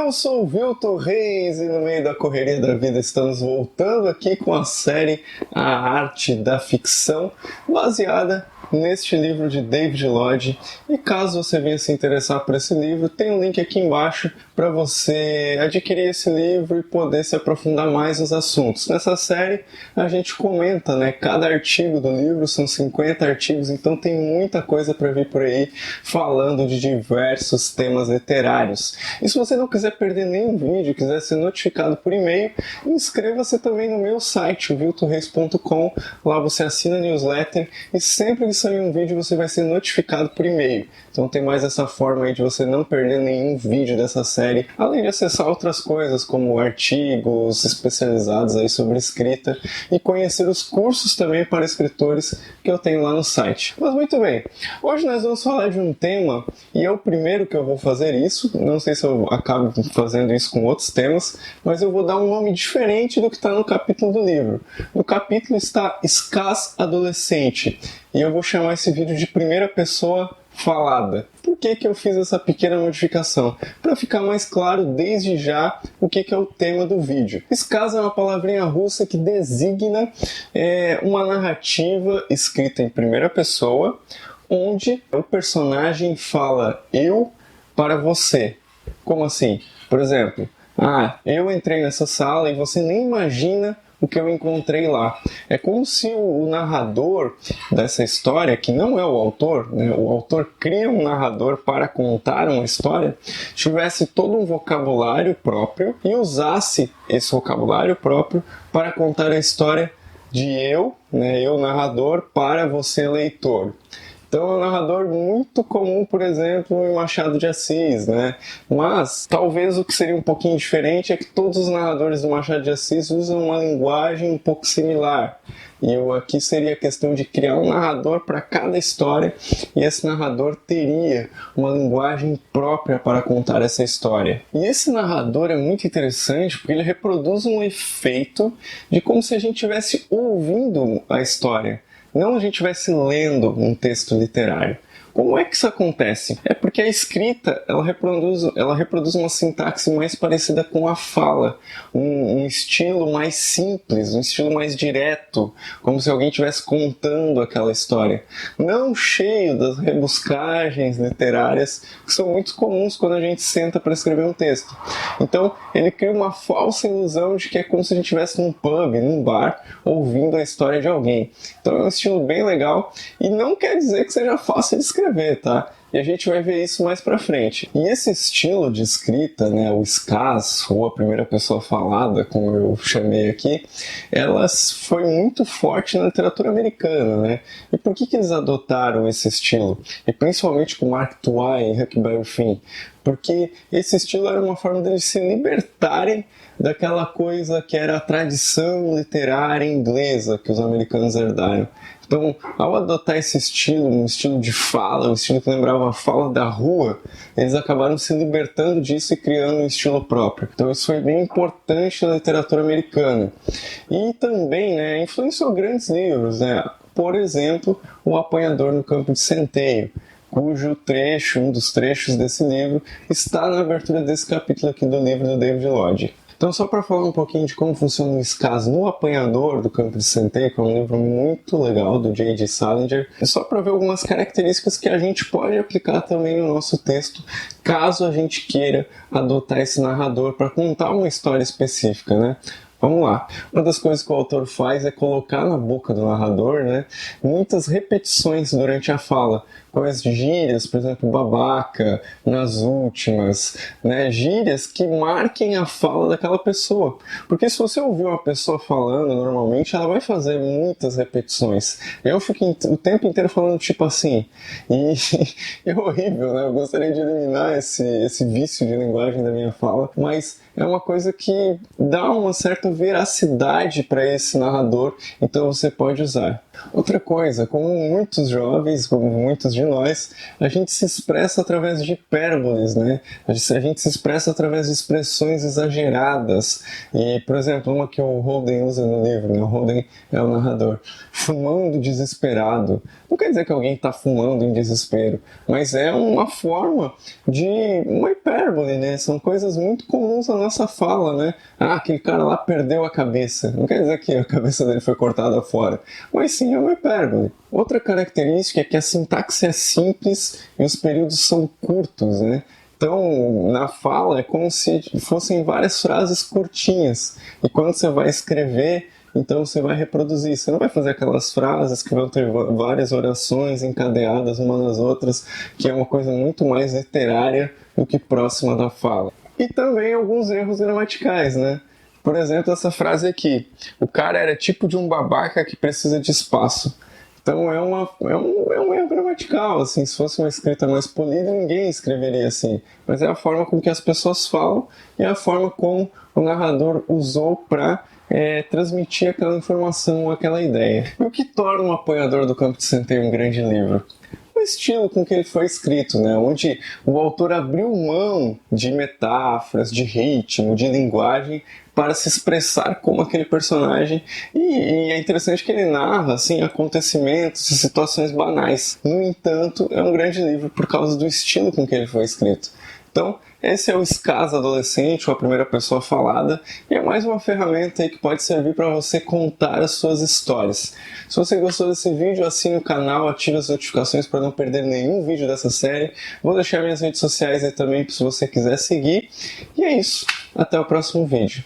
Eu sou o Vilton Reis e no meio da correria da vida estamos voltando aqui com a série A Arte da Ficção, baseada neste livro de David Lodge. E caso você venha se interessar por esse livro, tem um link aqui embaixo para você adquirir esse livro e poder se aprofundar mais nos assuntos. Nessa série a gente comenta, cada artigo do livro, são 50 artigos, então tem muita coisa para vir por aí falando de diversos temas literários. E se você não quiser perder nenhum vídeo, quiser ser notificado por e-mail, inscreva-se também no meu site, o viltonreis.com. Lá você assina a newsletter e sempre que sair um vídeo você vai ser notificado por e-mail. Então tem mais essa forma aí de você não perder nenhum vídeo dessa série, além de acessar outras coisas como artigos especializados aí sobre escrita e conhecer os cursos também para escritores que eu tenho lá no site. Mas muito bem, hoje nós vamos falar de um tema e é o primeiro que eu vou fazer isso, não sei se eu acabo fazendo isso com outros temas, mas eu vou dar um nome diferente do que está no capítulo do livro. No capítulo está Escaz Adolescente e eu vou chamar esse vídeo de primeira pessoa falada. Por que eu fiz essa pequena modificação? Para ficar mais claro desde já o que é o tema do vídeo. Escaz é uma palavrinha russa que designa uma narrativa escrita em primeira pessoa, onde o personagem fala eu para você. Como assim? Por exemplo, eu entrei nessa sala e você nem imagina o que eu encontrei lá. É como se o narrador dessa história, que não é o autor, o autor cria um narrador para contar uma história, tivesse todo um vocabulário próprio e usasse esse vocabulário próprio para contar a história de eu narrador, para você leitor. Então é um narrador muito comum, por exemplo, em Machado de Assis, Mas talvez o que seria um pouquinho diferente é que todos os narradores do Machado de Assis usam uma linguagem um pouco similar. E aqui seria a questão de criar um narrador para cada história e esse narrador teria uma linguagem própria para contar essa história. E esse narrador é muito interessante porque ele reproduz um efeito de como se a gente estivesse ouvindo a história. Não a gente estivesse lendo um texto literário. Como é que isso acontece? É porque a escrita ela reproduz uma sintaxe mais parecida com a fala, um estilo mais simples, um estilo mais direto, como se alguém estivesse contando aquela história. Não cheio das rebuscagens literárias que são muito comuns quando a gente senta para escrever um texto. Então, ele cria uma falsa ilusão de que é como se a gente estivesse num pub, num bar, ouvindo a história de alguém. Então é um estilo bem legal e não quer dizer que seja fácil de escrever, tá? E a gente vai ver isso mais pra frente. E esse estilo de escrita, o escaz, ou a primeira pessoa falada, como eu chamei aqui, ela foi muito forte na literatura americana, E por que eles adotaram esse estilo? E principalmente com Mark Twain e Huckleberry Finn? Porque esse estilo era uma forma deles se libertarem daquela coisa que era a tradição literária inglesa que os americanos herdaram. Então, ao adotar esse estilo, um estilo de fala, um estilo que lembrava a fala da rua, eles acabaram se libertando disso e criando um estilo próprio. Então isso foi bem importante na literatura americana. E também influenciou grandes livros, Por exemplo, O Apanhador no Campo de Centeio, cujo trecho, um dos trechos desse livro, está na abertura desse capítulo aqui do livro do David Lodge. Então, só para falar um pouquinho de como funciona o escaz no Apanhador do Campo de Centeio, que é um livro muito legal do J.D. Salinger, é só para ver algumas características que a gente pode aplicar também no nosso texto, caso a gente queira adotar esse narrador para contar uma história específica, Vamos lá. Uma das coisas que o autor faz é colocar na boca do narrador, muitas repetições durante a fala, com as gírias, por exemplo, babaca, nas últimas, gírias que marquem a fala daquela pessoa. Porque se você ouvir uma pessoa falando normalmente, ela vai fazer muitas repetições. Eu fico o tempo inteiro falando tipo assim, e é horrível, Eu gostaria de eliminar esse vício de linguagem da minha fala, mas é uma coisa que dá uma certa veracidade para esse narrador, então você pode usar. Outra coisa, como muitos jovens, como muitos de nós, a gente se expressa através de hipérboles, né? A gente se expressa através de expressões exageradas. E, por exemplo, uma que o Holden usa no livro, né? O Holden é o narrador. Fumando desesperado. Não quer dizer que alguém está fumando em desespero, mas é uma forma de uma hipérbole, né? São coisas muito comuns na nossa fala, né? Ah, aquele cara lá perdeu a cabeça. Não quer dizer que a cabeça dele foi cortada fora, mas sim é uma hipérbole. Outra característica é que a sintaxe é simples e os períodos são curtos, né? Então, na fala é como se fossem várias frases curtinhas. E quando você vai escrever, então você vai reproduzir. Você não vai fazer aquelas frases que vão ter várias orações encadeadas umas nas outras, que é uma coisa muito mais literária do que próxima da fala. E também alguns erros gramaticais, né? Por exemplo, essa frase aqui. O cara era tipo de um babaca que precisa de espaço. Então é um erro gramatical, assim, se fosse uma escrita mais polida, ninguém escreveria assim. Mas é a forma com que as pessoas falam e a forma como o narrador usou para transmitir aquela informação ou aquela ideia. E o que torna um apoiador do Campo de Centeio um grande livro? O estilo com que ele foi escrito, né? Onde o autor abriu mão de metáforas, de ritmo, de linguagem para se expressar como aquele personagem e é interessante que ele narra assim, acontecimentos e situações banais. No entanto, é um grande livro por causa do estilo com que ele foi escrito. Então, esse é o Escasa Adolescente, ou a primeira pessoa falada, e é mais uma ferramenta aí que pode servir para você contar as suas histórias. Se você gostou desse vídeo, assine o canal, ative as notificações para não perder nenhum vídeo dessa série. Vou deixar minhas redes sociais aí também se você quiser seguir. E é isso. Até o próximo vídeo.